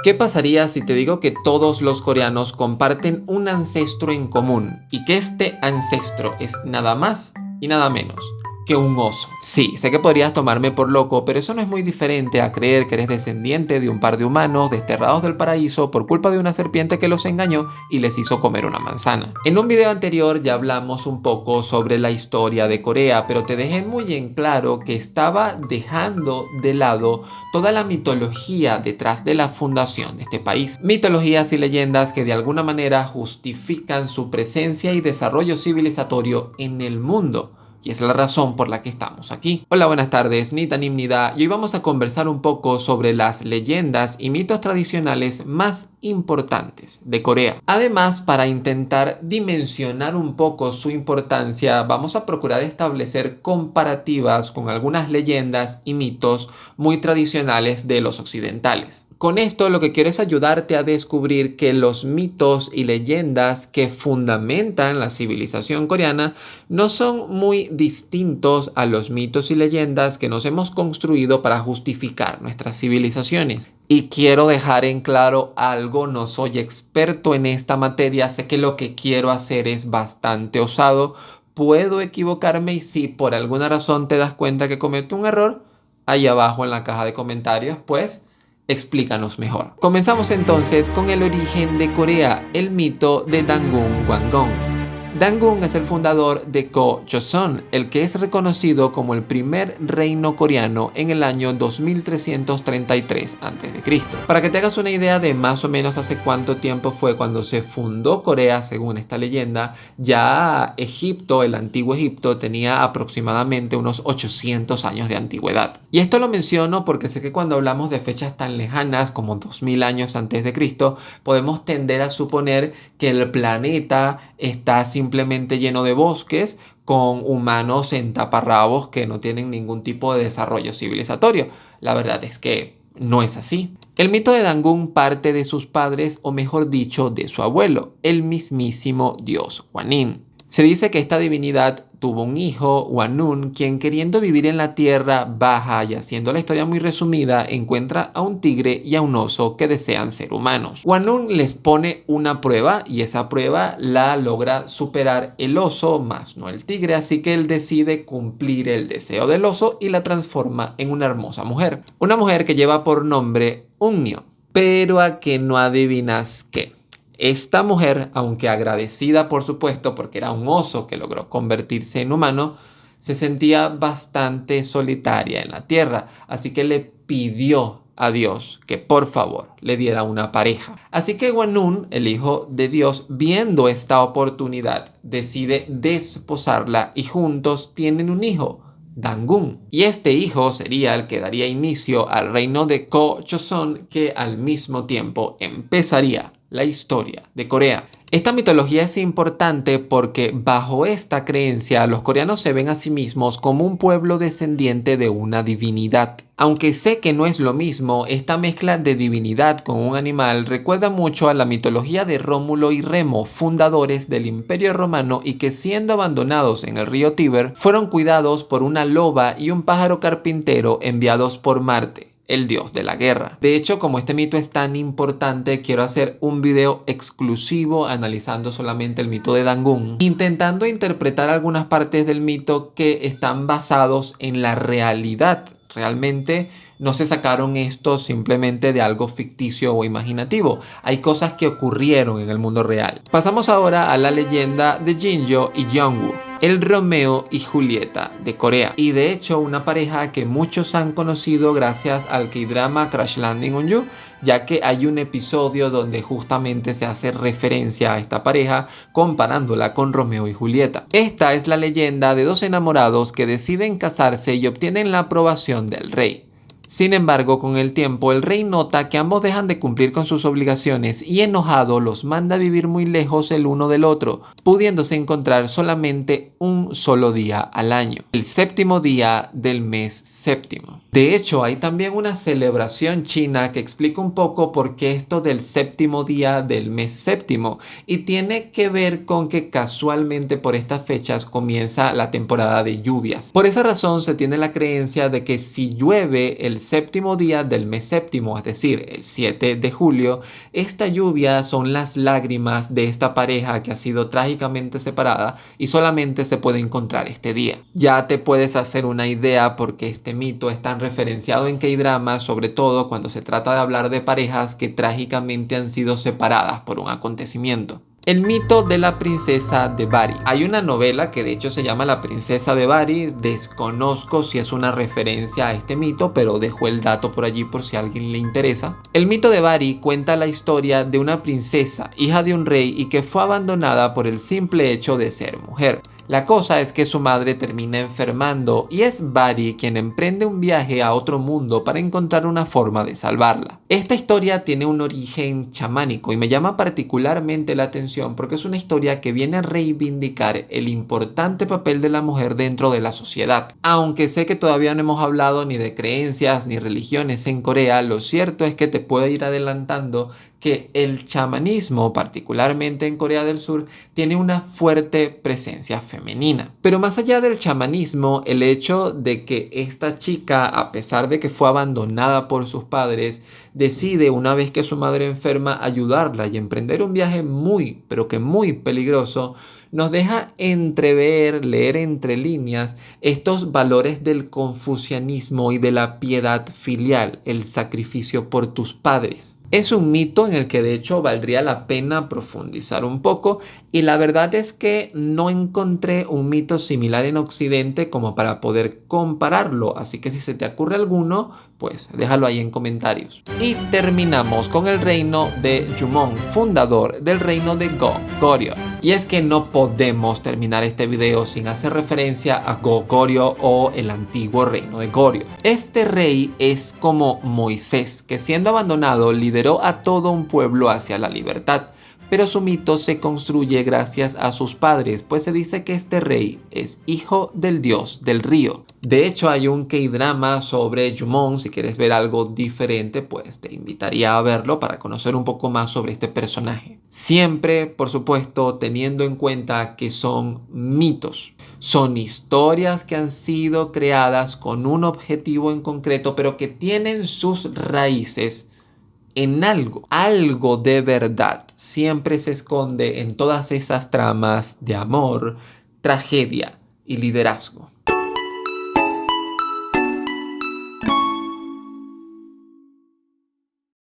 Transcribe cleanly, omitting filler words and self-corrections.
¿Qué pasaría si te digo que todos los coreanos comparten un ancestro en común y que este ancestro es nada más y nada menos que un oso? Sí, sé que podrías tomarme por loco, pero eso no es muy diferente a creer que eres descendiente de un par de humanos desterrados del paraíso por culpa de una serpiente que los engañó y les hizo comer una manzana. En un video anterior ya hablamos un poco sobre la historia de Corea, pero te dejé muy en claro que estaba dejando de lado toda la mitología detrás de la fundación de este país. Mitologías y leyendas que de alguna manera justifican su presencia y desarrollo civilizatorio en el mundo. Y es la razón por la que estamos aquí. Hola, buenas tardes, Nita Nimnida, y hoy vamos a conversar un poco sobre las leyendas y mitos tradicionales más importantes de Corea. Además, para intentar dimensionar un poco su importancia, vamos a procurar establecer comparativas con algunas leyendas y mitos muy tradicionales de los occidentales. Con esto lo que quiero es ayudarte a descubrir que los mitos y leyendas que fundamentan la civilización coreana no son muy distintos a los mitos y leyendas que nos hemos construido para justificar nuestras civilizaciones. Y quiero dejar en claro algo, no soy experto en esta materia, sé que lo que quiero hacer es bastante osado, puedo equivocarme y si por alguna razón te das cuenta que cometo un error, ahí abajo en la caja de comentarios, pues explícanos mejor. Comenzamos entonces con el origen de Corea, el mito de Dangun Wangong. Dangun es el fundador de Go Joseon, el que es reconocido como el primer reino coreano en el año 2333 a.C. Para que te hagas una idea de más o menos hace cuánto tiempo fue cuando se fundó Corea, según esta leyenda, ya Egipto, el antiguo Egipto, tenía aproximadamente unos 800 años de antigüedad. Y esto lo menciono porque sé que cuando hablamos de fechas tan lejanas como 2000 años antes de Cristo, podemos tender a suponer que el planeta está simplemente lleno de bosques con humanos en taparrabos que no tienen ningún tipo de desarrollo civilizatorio. La verdad es que no es así. El mito de Dangun parte de sus padres, o mejor dicho, de su abuelo, el mismísimo dios Hwanin. Se dice que esta divinidad tuvo un hijo, Hwanun, quien queriendo vivir en la tierra baja y haciendo la historia muy resumida, encuentra a un tigre y a un oso que desean ser humanos. Hwanun les pone una prueba y esa prueba la logra superar el oso, más no el tigre, así que él decide cumplir el deseo del oso y la transforma en una hermosa mujer. Una mujer que lleva por nombre Unnyo. Pero a que no adivinas qué. Esta mujer, aunque agradecida por supuesto porque era un oso que logró convertirse en humano, se sentía bastante solitaria en la tierra, así que le pidió a Dios que por favor le diera una pareja. Así que Hwanun, el hijo de Dios, viendo esta oportunidad, decide desposarla y juntos tienen un hijo, Dangun. Y este hijo sería el que daría inicio al reino de Go Joseon, que al mismo tiempo empezaría la historia de Corea. Esta mitología es importante porque bajo esta creencia los coreanos se ven a sí mismos como un pueblo descendiente de una divinidad. Aunque sé que no es lo mismo, esta mezcla de divinidad con un animal recuerda mucho a la mitología de Rómulo y Remo, fundadores del Imperio Romano y que siendo abandonados en el río Tíber, fueron cuidados por una loba y un pájaro carpintero enviados por Marte, el dios de la guerra. De hecho, como este mito es tan importante, quiero hacer un video exclusivo analizando solamente el mito de Dangun, intentando interpretar algunas partes del mito que están basados en la realidad. Realmente no se sacaron esto simplemente de algo ficticio o imaginativo. Hay cosas que ocurrieron en el mundo real. Pasamos ahora a la leyenda de Jinjo y Jongwoo, el Romeo y Julieta de Corea. Y de hecho una pareja que muchos han conocido gracias al K-drama Crash Landing on You, ya que hay un episodio donde justamente se hace referencia a esta pareja comparándola con Romeo y Julieta. Esta es la leyenda de dos enamorados que deciden casarse y obtienen la aprobación del rey. Sin embargo, con el tiempo, el rey nota que ambos dejan de cumplir con sus obligaciones y enojado los manda a vivir muy lejos el uno del otro, pudiéndose encontrar solamente un solo día al año, el séptimo día del mes séptimo. De hecho, hay también una celebración china que explica un poco por qué esto del séptimo día del mes séptimo, y tiene que ver con que casualmente por estas fechas comienza la temporada de lluvias. Por esa razón se tiene la creencia de que si llueve el el séptimo día del mes séptimo, es decir, el 7 de julio, esta lluvia son las lágrimas de esta pareja que ha sido trágicamente separada y solamente se puede encontrar este día. Ya te puedes hacer una idea porque este mito es tan referenciado en K-drama, sobre todo cuando se trata de hablar de parejas que trágicamente han sido separadas por un acontecimiento. El mito de la princesa de Bari. Hay una novela que de hecho se llama La princesa de Bari. Desconozco si es una referencia a este mito, pero dejo el dato por allí por si a alguien le interesa. El mito de Bari cuenta la historia de una princesa, hija de un rey y que fue abandonada por el simple hecho de ser mujer. La cosa es que su madre termina enfermando y es Bari quien emprende un viaje a otro mundo para encontrar una forma de salvarla. Esta historia tiene un origen chamánico y me llama particularmente la atención porque es una historia que viene a reivindicar el importante papel de la mujer dentro de la sociedad. Aunque sé que todavía no hemos hablado ni de creencias ni religiones en Corea, lo cierto es que te puedo ir adelantando que el chamanismo, particularmente en Corea del Sur, tiene una fuerte presencia femenina. Pero más allá del chamanismo, el hecho de que esta chica, a pesar de que fue abandonada por sus padres, decide una vez que su madre enferma ayudarla y emprender un viaje muy, pero que muy peligroso, nos deja entrever, leer entre líneas, estos valores del confucianismo y de la piedad filial, el sacrificio por tus padres. Es un mito en el que de hecho valdría la pena profundizar un poco y la verdad es que no encontré un mito similar en Occidente como para poder compararlo, así que si se te ocurre alguno, pues déjalo ahí en comentarios. Y terminamos con el reino de Jumong, fundador del reino de Goryeo. Y es que no podemos terminar este video sin hacer referencia a Goryeo o el antiguo reino de Goryeo. Este rey es como Moisés, que siendo abandonado lideró a todo un pueblo hacia la libertad. Pero su mito se construye gracias a sus padres, pues se dice que este rey es hijo del dios del río. De hecho, hay un K-drama sobre Jumong. Si quieres ver algo diferente, pues te invitaría a verlo para conocer un poco más sobre este personaje. Siempre, por supuesto, teniendo en cuenta que son mitos. Son historias que han sido creadas con un objetivo en concreto, pero que tienen sus raíces en algo de verdad. Siempre se esconde en todas esas tramas de amor, tragedia y liderazgo.